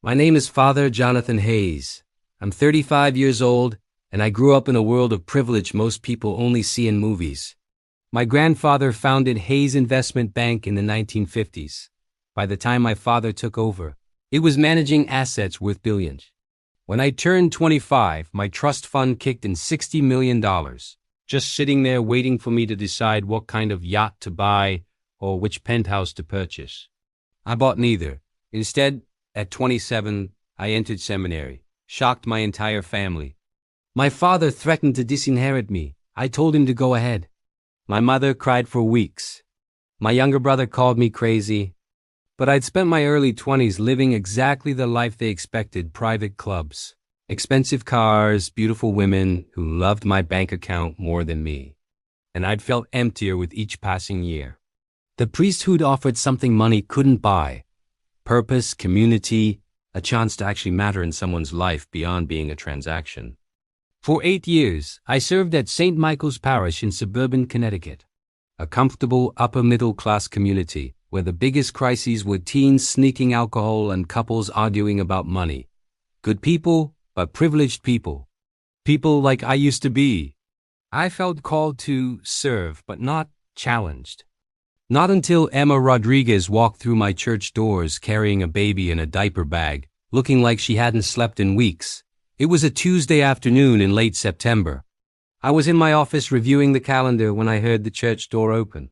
My name is Father Jonathan Hayes. I'm 35 years old, and I grew up in a world of privilege most people only see in movies. My grandfather founded Hayes Investment Bank in the 1950s. By the time my father took over, it was managing assets worth billions. When I turned 25, my trust fund kicked in $60 million, just sitting there waiting for me to decide what kind of yacht to buy or which penthouse to purchase. I bought neither. Instead, at 27, I entered seminary, shocked my entire family. My father threatened to disinherit me. I told him to go ahead. My mother cried for weeks. My younger brother called me crazy. But I'd spent my early 20s living exactly the life they expected: private clubs, expensive cars, beautiful women who loved my bank account more than me. And I'd felt emptier with each passing year. The priesthood offered something money couldn't buy: purpose, community, a chance to actually matter in someone's life beyond being a transaction. For 8 years, I served at St. Michael's Parish in suburban Connecticut, a comfortable upper-middle-class community where the biggest crises were teens sneaking alcohol and couples arguing about money. Good people, but privileged people. People like I used to be. I felt called to serve, but not challenged. Not until Emma Rodriguez walked through my church doors carrying a baby in a diaper bag, looking like she hadn't slept in weeks. It was a Tuesday afternoon in late September. I was in my office reviewing the calendar when I heard the church door open.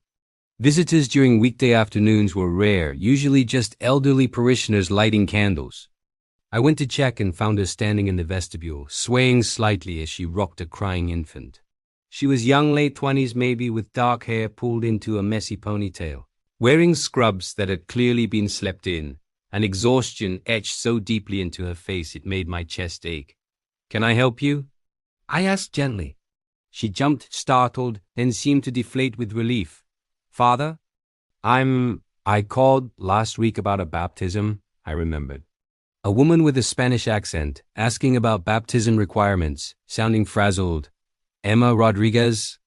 Visitors during weekday afternoons were rare, usually just elderly parishioners lighting candles. I went to check and found her standing in the vestibule, swaying slightly as she rocked a crying infant. She was young, late 20s maybe, with dark hair pulled into a messy ponytail, wearing scrubs that had clearly been slept in, and exhaustion etched so deeply into her face it made my chest ache. "Can I help you?" I asked gently. She jumped, startled, then seemed to deflate with relief. "Father? I called last week about a baptism," I remembered. A woman with a Spanish accent, asking about baptism requirements, sounding frazzled. "Emma Rodriguez?"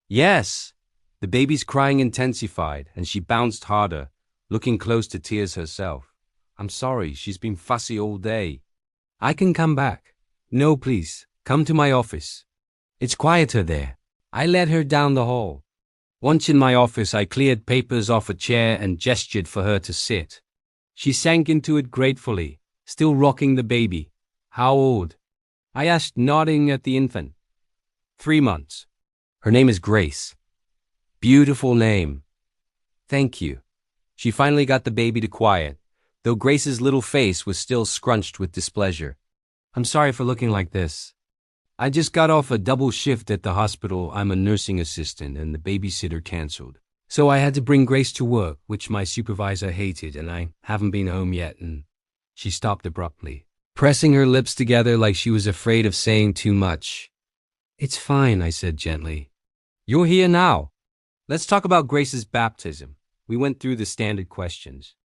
"Yes." The baby's crying intensified, and she bounced harder, looking close to tears herself. "I'm sorry, she's been fussy all day." "I can come back." "No, please, come to my office. It's quieter there." I led her down the hall. Once in my office, I cleared papers off a chair and gestured for her to sit. She sank into it gratefully, still rocking the baby. "How old?" I asked, nodding at the infant. 3 months. "Her name is Grace." "Beautiful name." "Thank you." She finally got the baby to quiet, though Grace's little face was still scrunched with displeasure. "I'm sorry for looking like this. I just got off a double shift at the hospital. I'm a nursing assistant and the babysitter canceled. So I had to bring Grace to work, which my supervisor hated, and I haven't been home yet." And she stopped abruptly, pressing her lips together like she was afraid of saying too much. "It's fine," I said gently. "You're here now. Let's talk about Grace's baptism." We went through the standard questions.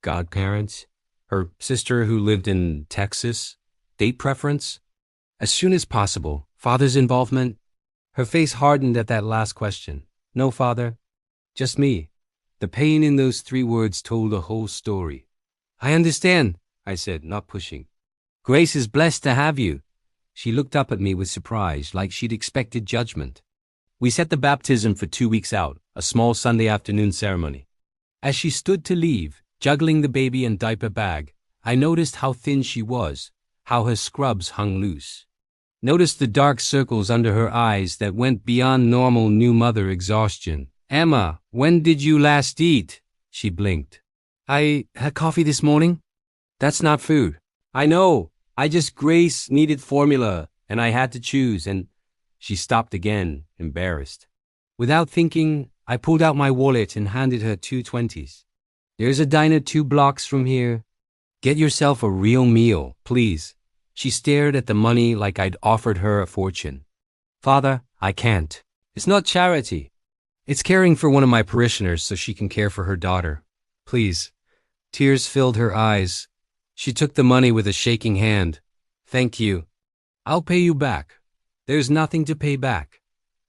Godparents? Her sister who lived in Texas? Date preference? As soon as possible. Father's involvement? Her face hardened at that last question. "No, Father. Just me." The pain in those 3 words told a whole story. "I understand," I said, not pushing. "Grace is blessed to have you." She looked up at me with surprise, like she'd expected judgment. We set the baptism for 2 weeks out, a small Sunday afternoon ceremony. As she stood to leave, juggling the baby and diaper bag, I noticed how thin she was, how her scrubs hung loose. Noticed the dark circles under her eyes that went beyond normal new mother exhaustion. "Emma, when did you last eat?" She blinked. "I had coffee this morning." "That's not food." "I know. Grace needed formula, and I had to choose," and she stopped again, embarrassed. Without thinking, I pulled out my wallet and handed her 2 20s. "There's a diner 2 blocks from here. Get yourself a real meal, please." She stared at the money like I'd offered her a fortune. "Father, I can't. It's not charity. It's caring for one of my parishioners so she can care for her daughter. Please." Tears filled her eyes. She took the money with a shaking hand. "Thank you. I'll pay you back." "There's nothing to pay back."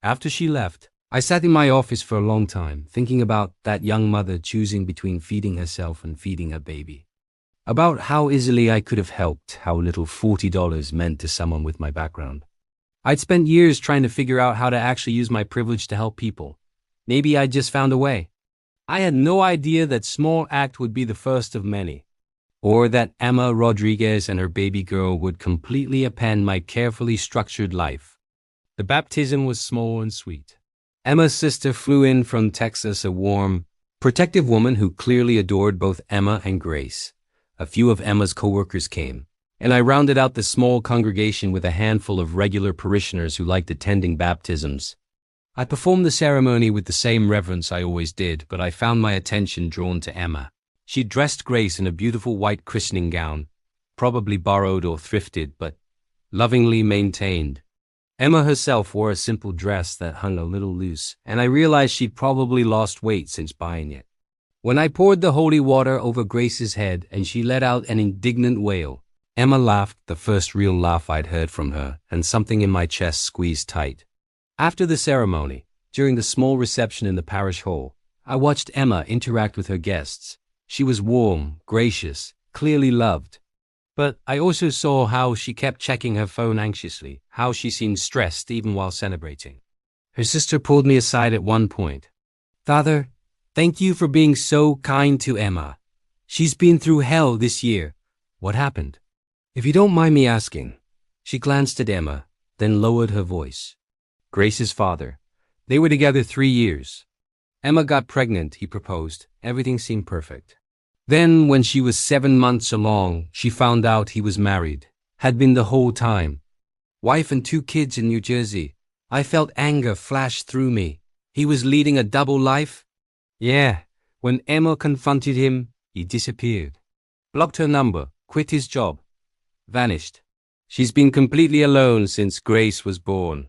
After she left, I sat in my office for a long time, thinking about that young mother choosing between feeding herself and feeding her baby. about how easily I could have helped, how little $40 meant to someone with my background. I'd spent years trying to figure out how to actually use my privilege to help people. Maybe I'd just found a way. I had no idea that small act would be the first of many, or that Emma Rodriguez and her baby girl would completely upend my carefully structured life. The baptism was small and sweet. Emma's sister flew in from Texas, a warm, protective woman who clearly adored both Emma and Grace. A few of Emma's coworkers came, and I rounded out the small congregation with a handful of regular parishioners who liked attending baptisms. I performed the ceremony with the same reverence I always did, but I found my attention drawn to Emma. She dressed Grace in a beautiful white christening gown, probably borrowed or thrifted, but lovingly maintained. Emma herself wore a simple dress that hung a little loose, and I realized she'd probably lost weight since buying it. When I poured the holy water over Grace's head and she let out an indignant wail, Emma laughed, the first real laugh I'd heard from her, and something in my chest squeezed tight. After the ceremony, during the small reception in the parish hall, I watched Emma interact with her guests. She was warm, gracious, clearly loved. But I also saw how she kept checking her phone anxiously, how she seemed stressed even while celebrating. Her sister pulled me aside at one point. "Father, thank you for being so kind to Emma. She's been through hell this year. What happened?" "If you don't mind me asking." She glanced at Emma, then lowered her voice. "Grace's father. They were together 3 years. Emma got pregnant, he proposed. Everything seemed perfect. Then, when she was 7 months along, she found out he was married. Had been the whole time. Wife and 2 kids in New Jersey. I felt anger flash through me. He was leading a double life? Yeah, when Emma confronted him, he disappeared. Blocked her number, quit his job. Vanished. She's been completely alone since Grace was born.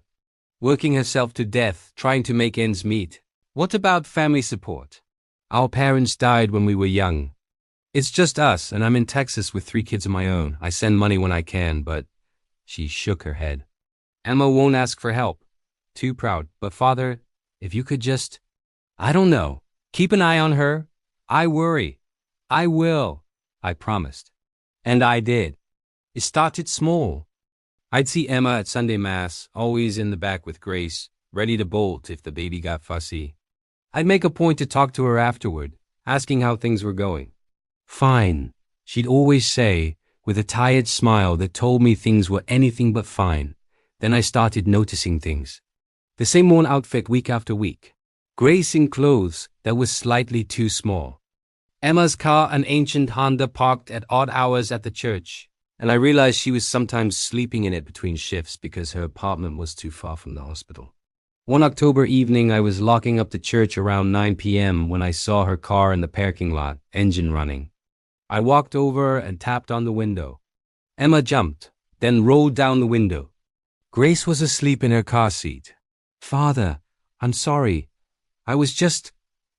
Working herself to death, trying to make ends meet. What about family support? Our parents died when we were young. It's just us, and I'm in Texas with 3 kids of my own. I send money when I can, but..." She shook her head. "Emma won't ask for help. Too proud. But Father, if you could just... I don't know. Keep an eye on her. I worry. I will." I promised. And I did. It started small. I'd see Emma at Sunday Mass, always in the back with Grace, ready to bolt if the baby got fussy. I'd make a point to talk to her afterward, asking how things were going. "Fine," she'd always say, with a tired smile that told me things were anything but fine. Then I started noticing things. The same worn outfit week after week. Grace in clothes that were slightly too small. Emma's car, an ancient Honda, parked at odd hours at the church, and I realized she was sometimes sleeping in it between shifts because her apartment was too far from the hospital. One October evening, I was locking up the church around 9 p.m. when I saw her car in the parking lot, engine running. I walked over and tapped on the window. Emma jumped, then rolled down the window. Grace was asleep in her car seat. "Father, I'm sorry. I was just..."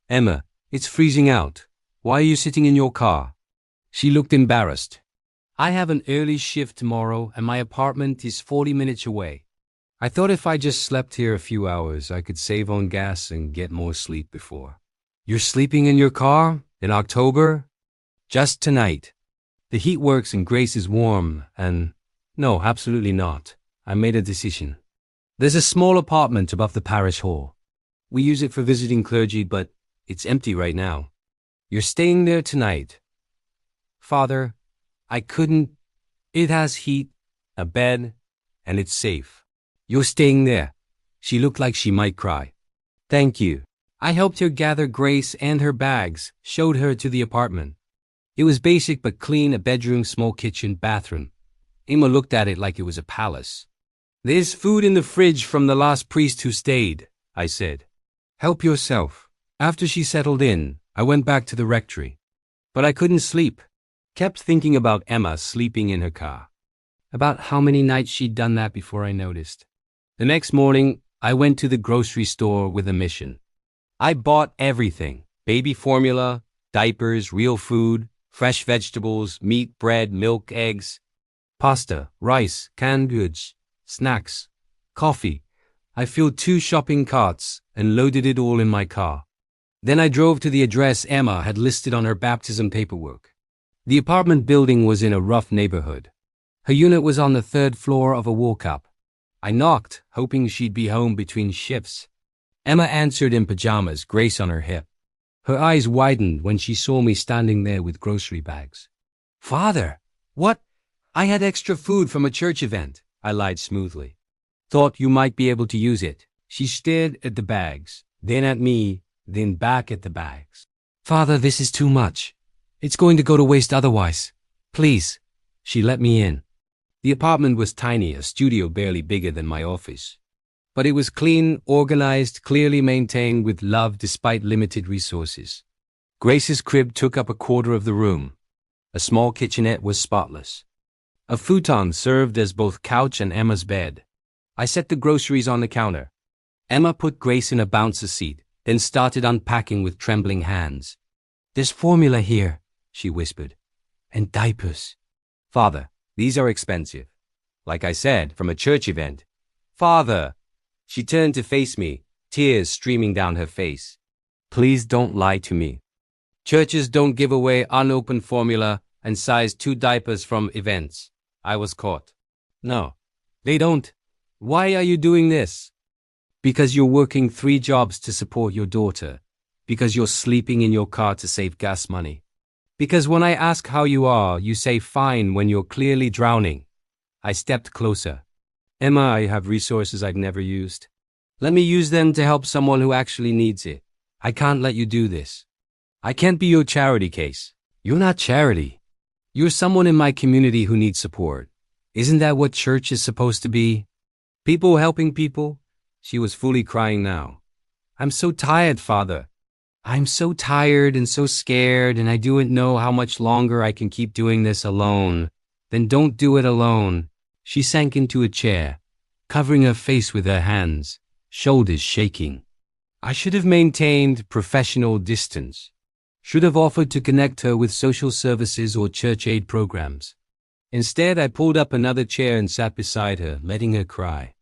"Emma, it's freezing out. Why are you sitting in your car?" She looked embarrassed. "I have an early shift tomorrow and my apartment is 40 minutes away. I thought if I just slept here a few hours, I could save on gas and get more sleep before." "You're sleeping in your car? In October?" "Just tonight. The heat works and Grace is warm and..." "No, absolutely not. I made a decision. There's a small apartment above the parish hall. We use it for visiting clergy, but it's empty right now. You're staying there tonight." "Father, I couldn't. It has heat, a bed, and it's safe." "You're staying there." She looked like she might cry. "Thank you." I helped her gather Grace and her bags, showed her to the apartment. It was basic but clean, a bedroom, small kitchen, bathroom. Emma looked at it like it was a palace. "There's food in the fridge from the last priest who stayed," I said. "Help yourself." After she settled in, I went back to the rectory. But I couldn't sleep. Kept thinking about Emma sleeping in her car. About how many nights she'd done that before I noticed. The next morning, I went to the grocery store with a mission. I bought everything. Baby formula, diapers, real food, fresh vegetables, meat, bread, milk, eggs, pasta, rice, canned goods, snacks, coffee. I filled 2 shopping carts and loaded it all in my car. Then I drove to the address Emma had listed on her baptism paperwork. The apartment building was in a rough neighborhood. Her unit was on the third floor of a walk-up. I knocked, hoping she'd be home between shifts. Emma answered in pajamas, Grace on her hip. Her eyes widened when she saw me standing there with grocery bags. "Father, what? I had extra food from a church event," I lied smoothly. "Thought you might be able to use it." She stared at the bags, then at me, then back at the bags. "Father, this is too much. It's going to go to waste otherwise. Please." She let me in. The apartment was tiny, a studio barely bigger than my office. But it was clean, organized, clearly maintained with love despite limited resources. Grace's crib took up a quarter of the room. A small kitchenette was spotless. A futon served as both couch and Emma's bed. I set the groceries on the counter. Emma put Grace in a bouncer seat, then started unpacking with trembling hands. "There's formula here," she whispered, "and diapers." "Father, these are expensive. Like I said, from a church event." "Father!" She turned to face me, tears streaming down her face. "Please don't lie to me. Churches don't give away unopened formula and size 2 diapers from events." I was caught. "No, they don't. Why are you doing this?" "Because you're working 3 jobs to support your daughter. Because you're sleeping in your car to save gas money. Because when I ask how you are, you say fine when you're clearly drowning." I stepped closer. "Emma, I have resources I've never used. Let me use them to help someone who actually needs it. I can't let you do this. I can't be your charity case. You're not charity. You're someone in my community who needs support. Isn't that what church is supposed to be? People helping people?" She was fully crying now. "I'm so tired, Father. I'm so tired and so scared, and I don't know how much longer I can keep doing this alone." "Then don't do it alone." She sank into a chair, covering her face with her hands, shoulders shaking. I should have maintained professional distance. Should have offered to connect her with social services or church aid programs. Instead, I pulled up another chair and sat beside her, letting her cry.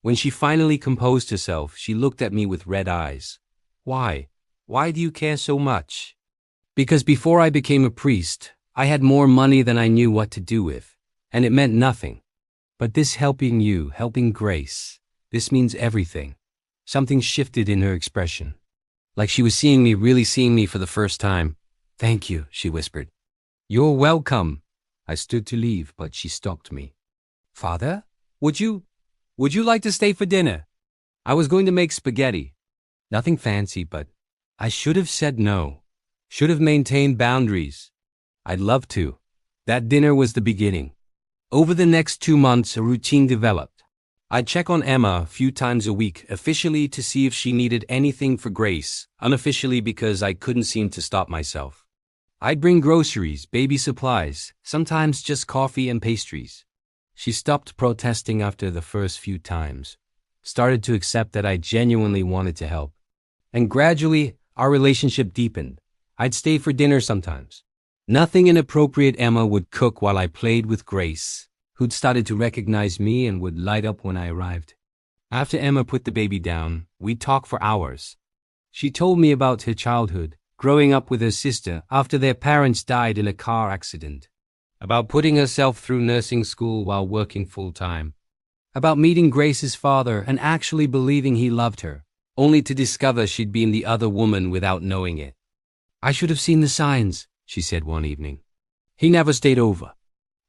When she finally composed herself, she looked at me with red eyes. "Why? Why do you care so much?" "Because before I became a priest, I had more money than I knew what to do with, and it meant nothing. But this helping you, helping Grace, this means everything." Something shifted in her expression. Like she was really seeing me for the first time. "Thank you," she whispered. "You're welcome." I stood to leave, but she stopped me. "Father, would you like to stay for dinner?" I was going to make spaghetti. Nothing fancy, but I should have said no. Should have maintained boundaries. I'd love to. That dinner was the beginning. Over the next 2 months, a routine developed. I'd check on Emma a few times a week, officially to see if she needed anything for Grace, unofficially because I couldn't seem to stop myself. I'd bring groceries, baby supplies, sometimes just coffee and pastries. She stopped protesting after the first few times, started to accept that I genuinely wanted to help. And gradually, our relationship deepened. I'd stay for dinner sometimes. Nothing inappropriate. Emma would cook while I played with Grace, who'd started to recognize me and would light up when I arrived. After Emma put the baby down, we'd talk for hours. She told me about her childhood, growing up with her sister after their parents died in a car accident. About putting herself through nursing school while working full-time. About meeting Grace's father and actually believing he loved her, only to discover she'd been the other woman without knowing it. "I should have seen the signs," she said one evening. "He never stayed over.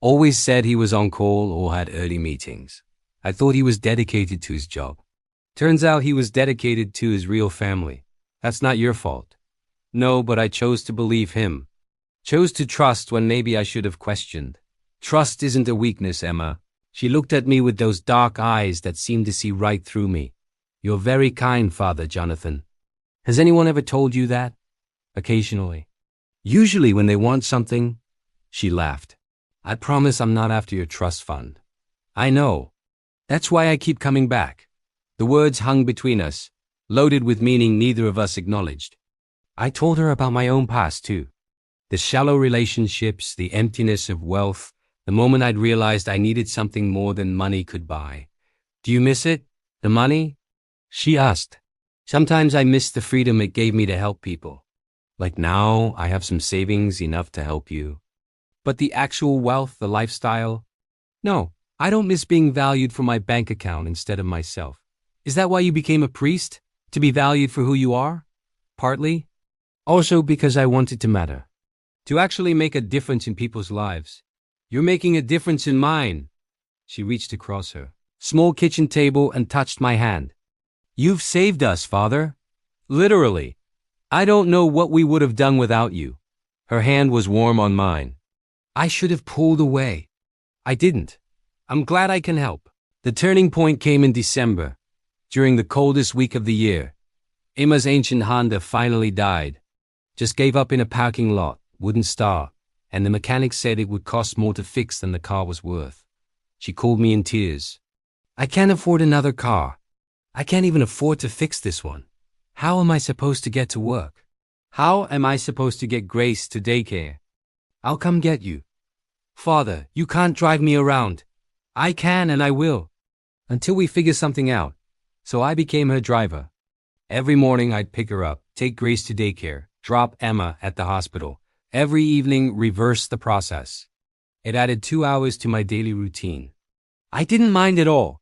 Always said he was on call or had early meetings. I thought he was dedicated to his job. Turns out he was dedicated to his real family. That's not your fault." "No, but I chose to believe him. Chose to trust when maybe I should have questioned. Trust isn't a weakness, Emma." She looked at me with those dark eyes that seemed to see right through me. "You're very kind, Father Jonathan. Has anyone ever told you that?" "Occasionally. Usually when they want something." She laughed. "I promise I'm not after your trust fund." "I know. That's why I keep coming back." The words hung between us, loaded with meaning neither of us acknowledged. I told her about my own past too. The shallow relationships, the emptiness of wealth, the moment I'd realized I needed something more than money could buy. "Do you miss it? The money?" She asked. "Sometimes I miss the freedom it gave me to help people. Like now, I have some savings enough to help you." But the actual wealth, the lifestyle? No, I don't miss being valued for my bank account instead of myself. Is that why you became a priest? To be valued for who you are? Partly. Also because I wanted to matter. To actually make a difference in people's lives. You're making a difference in mine. She reached across her small kitchen table and touched my hand. You've saved us, Father. Literally. I don't know what we would have done without you. Her hand was warm on mine. I should have pulled away. I didn't. I'm glad I can help. The turning point came in December, during the coldest week of the year. Emma's ancient Honda finally died. Just gave up in a parking lot, wouldn't start, and the mechanic said it would cost more to fix than the car was worth. She called me in tears. I can't afford another car. I can't even afford to fix this one. How am I supposed to get to work? How am I supposed to get Grace to daycare? I'll come get you. Father, you can't drive me around. I can and I will. Until we figure something out. So I became her driver. Every morning I'd pick her up, take Grace to daycare, drop Emma at the hospital. Every evening reverse the process. It added 2 hours to my daily routine. I didn't mind at all.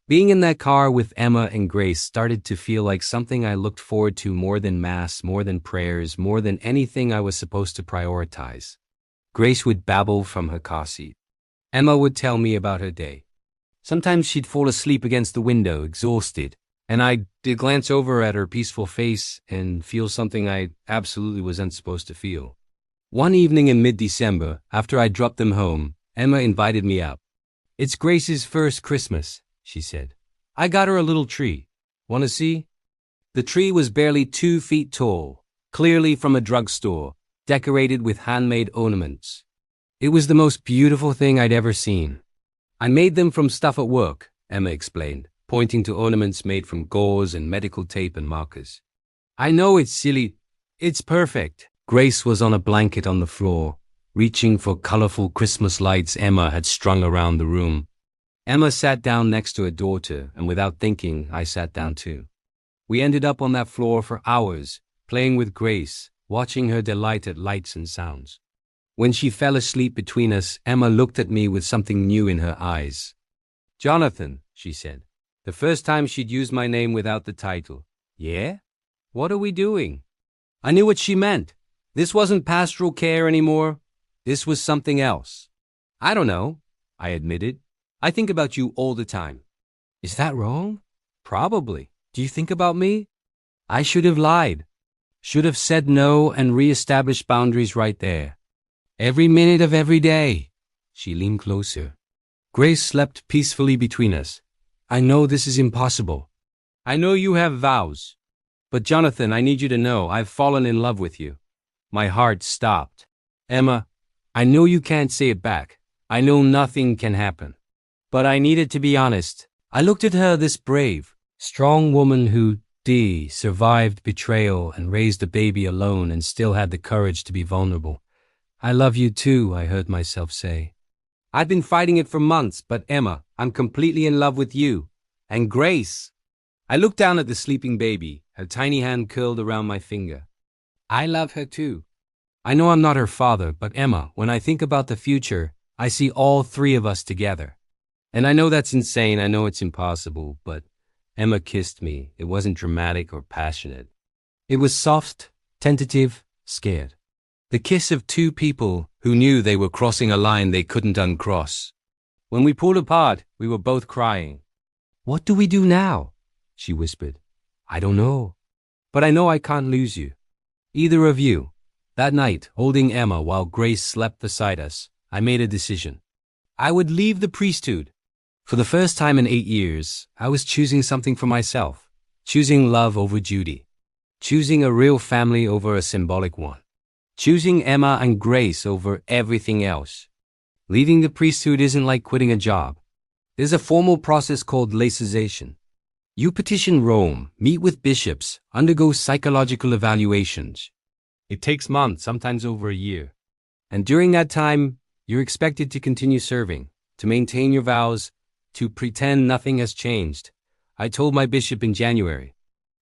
Being in that car with Emma and Grace started to feel like something I looked forward to more than mass, more than prayers, more than anything I was supposed to prioritize. Grace would babble from her car seat. Emma would tell me about her day. Sometimes she'd fall asleep against the window, exhausted, and I'd glance over at her peaceful face and feel something I absolutely wasn't supposed to feel. One evening in mid-December, after I dropped them home, Emma invited me out. It's Grace's first Christmas, she said. I got her a little tree. Want to see? The tree was barely 2 feet tall, clearly from a drugstore, decorated with handmade ornaments. It was the most beautiful thing I'd ever seen. I made them from stuff at work, Emma explained, pointing to ornaments made from gauze and medical tape and markers. I know it's silly. It's perfect. Grace was on a blanket on the floor, reaching for colorful Christmas lights Emma had strung around the room. Emma sat down next to her daughter, and without thinking, I sat down too. We ended up on that floor for hours, playing with Grace, watching her delight at lights and sounds. When she fell asleep between us, Emma looked at me with something new in her eyes. Jonathan, she said. The first time she'd used my name without the title. Yeah? What are we doing? I knew what she meant. This wasn't pastoral care anymore. This was something else. I don't know, I admitted. I think about you all the time. Is that wrong? Probably. Do you think about me? I should have lied. Should have said no and re-established boundaries right there. Every minute of every day. She leaned closer. Grace slept peacefully between us. I know this is impossible. I know you have vows. But Jonathan, I need you to know I've fallen in love with you. My heart stopped. Emma, I know you can't say it back. I know nothing can happen. But I needed to be honest. I looked at her, this brave, strong woman who survived betrayal and raised a baby alone and still had the courage to be vulnerable. I love you too, I heard myself say. I'd been fighting it for months, but Emma, I'm completely in love with you. And Grace. I looked down at the sleeping baby, her tiny hand curled around my finger. I love her too. I know I'm not her father, but Emma, when I think about the future, I see all 3 of us together. And I know that's insane, I know it's impossible, but Emma kissed me. It wasn't dramatic or passionate. It was soft, tentative, scared. The kiss of 2 people who knew they were crossing a line they couldn't uncross. When we pulled apart, we were both crying. What do we do now? She whispered. I don't know. But I know I can't lose you. Either of you. That night, holding Emma while Grace slept beside us, I made a decision. I would leave the priesthood. For the first time in 8 years, I was choosing something for myself. Choosing love over duty. Choosing a real family over a symbolic one. Choosing Emma and Grace over everything else. Leaving the priesthood isn't like quitting a job. There's a formal process called laicization. You petition Rome, meet with bishops, undergo psychological evaluations. It takes months, sometimes over a year. And during that time, you're expected to continue serving, to maintain your vows, to pretend nothing has changed. I told my bishop in January.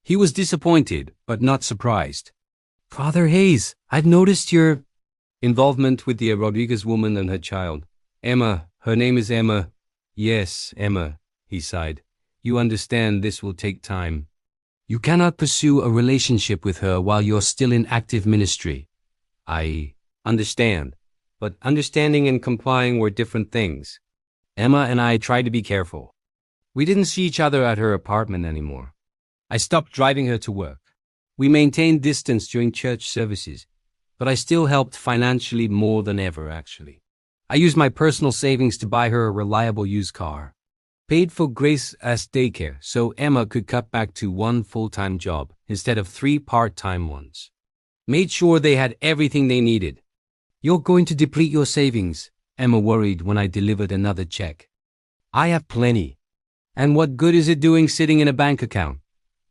He was disappointed, but not surprised. Father Hayes, I've noticed you're... Involvement with the Rodriguez woman and her child. Emma, her name is Emma. Yes, Emma, he sighed. You understand this will take time. You cannot pursue a relationship with her while you're still in active ministry. I understand, but understanding and complying were different things. Emma and I tried to be careful. We didn't see each other at her apartment anymore. I stopped driving her to work. We maintained distance during church services, but I still helped financially more than ever, actually. I used my personal savings to buy her a reliable used car. Paid for Grace's daycare so Emma could cut back to one full-time job instead of 3 part-time ones. Made sure they had everything they needed. You're going to deplete your savings, Emma worried when I delivered another check. I have plenty. And what good is it doing sitting in a bank account?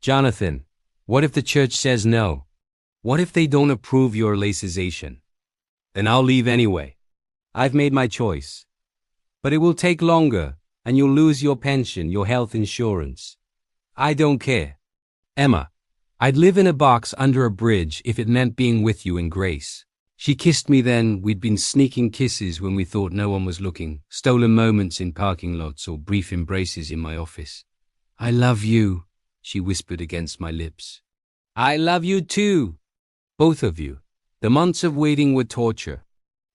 Jonathan, what if the church says no? What if they don't approve your laicization? Then I'll leave anyway. I've made my choice. But it will take longer, and you'll lose your pension, your health insurance. I don't care. Emma, I'd live in a box under a bridge if it meant being with you in grace. She kissed me then. We'd been sneaking kisses when we thought no one was looking, stolen moments in parking lots or brief embraces in my office. I love you, she whispered against my lips. I love you too. Both of you. The months of waiting were torture.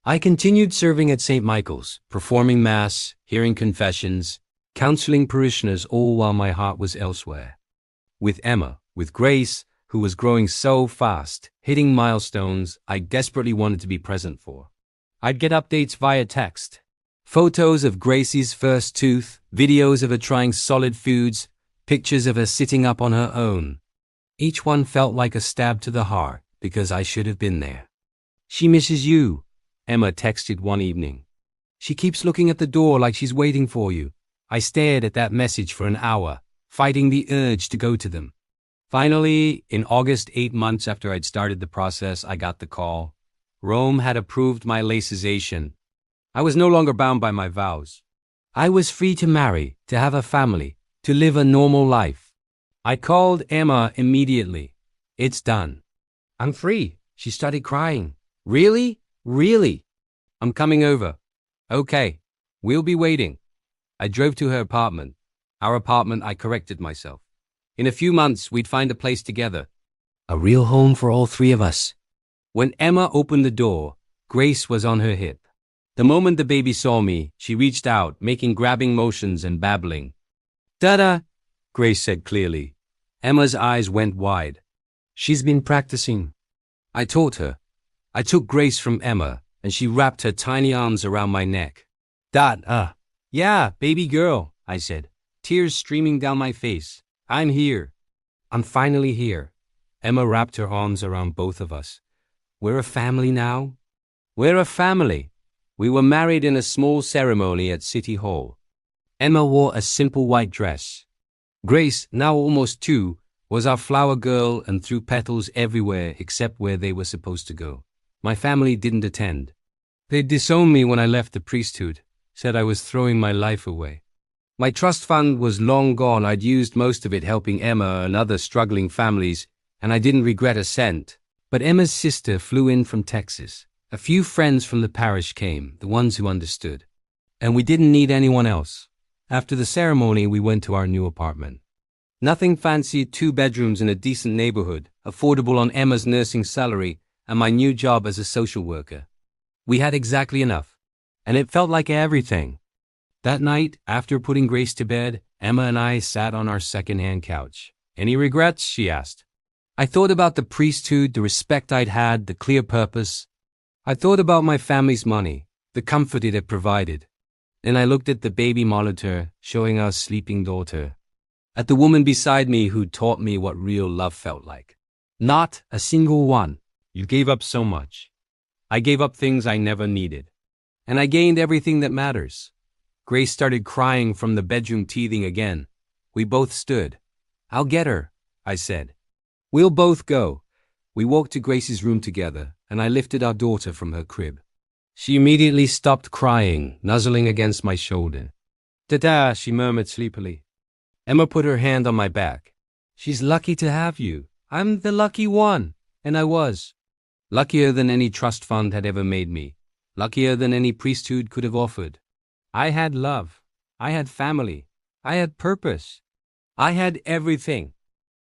I continued serving at St. Michael's, performing Mass, hearing confessions, counseling parishioners, all while my heart was elsewhere. With Emma, with Grace, who was growing so fast, hitting milestones I desperately wanted to be present for. I'd get updates via text. Photos of Gracie's first tooth, videos of her trying solid foods, pictures of her sitting up on her own. Each one felt like a stab to the heart because I should have been there. She misses you, Emma texted one evening. She keeps looking at the door like she's waiting for you. I stared at that message for an hour, fighting the urge to go to them. Finally, in August, 8 months after I'd started the process, I got the call. Rome had approved my laicization. I was no longer bound by my vows. I was free to marry, to have a family, to live a normal life. I called Emma immediately. It's done. I'm free. She started crying. Really? Really? I'm coming over. Okay. We'll be waiting. I drove to her apartment. Our apartment, I corrected myself. In a few months, we'd find a place together. A real home for all 3 of us. When Emma opened the door, Grace was on her hip. The moment the baby saw me, she reached out, making grabbing motions and babbling. "Dada," Grace said clearly. Emma's eyes went wide. She's been practicing. I taught her. I took Grace from Emma, and she wrapped her tiny arms around my neck. Yeah, baby girl, I said, tears streaming down my face. I'm here. I'm finally here. Emma wrapped her arms around both of us. We're a family now. We're a family. We were married in a small ceremony at City Hall. Emma wore a simple white dress. Grace, now almost 2, was our flower girl and threw petals everywhere except where they were supposed to go. My family didn't attend. They disowned me when I left the priesthood, said I was throwing my life away. My trust fund was long gone. I'd used most of it helping Emma and other struggling families, and I didn't regret a cent. But Emma's sister flew in from Texas. A few friends from the parish came, the ones who understood. And we didn't need anyone else. After the ceremony, we went to our new apartment. Nothing fancy, 2 bedrooms in a decent neighborhood, affordable on Emma's nursing salary, and my new job as a social worker. We had exactly enough, and it felt like everything. That night, after putting Grace to bed, Emma and I sat on our second-hand couch. Any regrets? She asked. I thought about the priesthood, the respect I'd had, the clear purpose. I thought about my family's money, the comfort it had provided. Then I looked at the baby monitor showing our sleeping daughter, at the woman beside me who taught me what real love felt like. Not a single one. You gave up so much. I gave up things I never needed. And I gained everything that matters. Grace started crying from the bedroom, teething again. We both stood. I'll get her, I said. We'll both go. We walked to Grace's room together, and I lifted our daughter from her crib. She immediately stopped crying, nuzzling against my shoulder. "Dada," she murmured sleepily. Emma put her hand on my back. "She's lucky to have you. I'm the lucky one." And I was. Luckier than any trust fund had ever made me. Luckier than any priesthood could have offered. I had love. I had family. I had purpose. I had everything.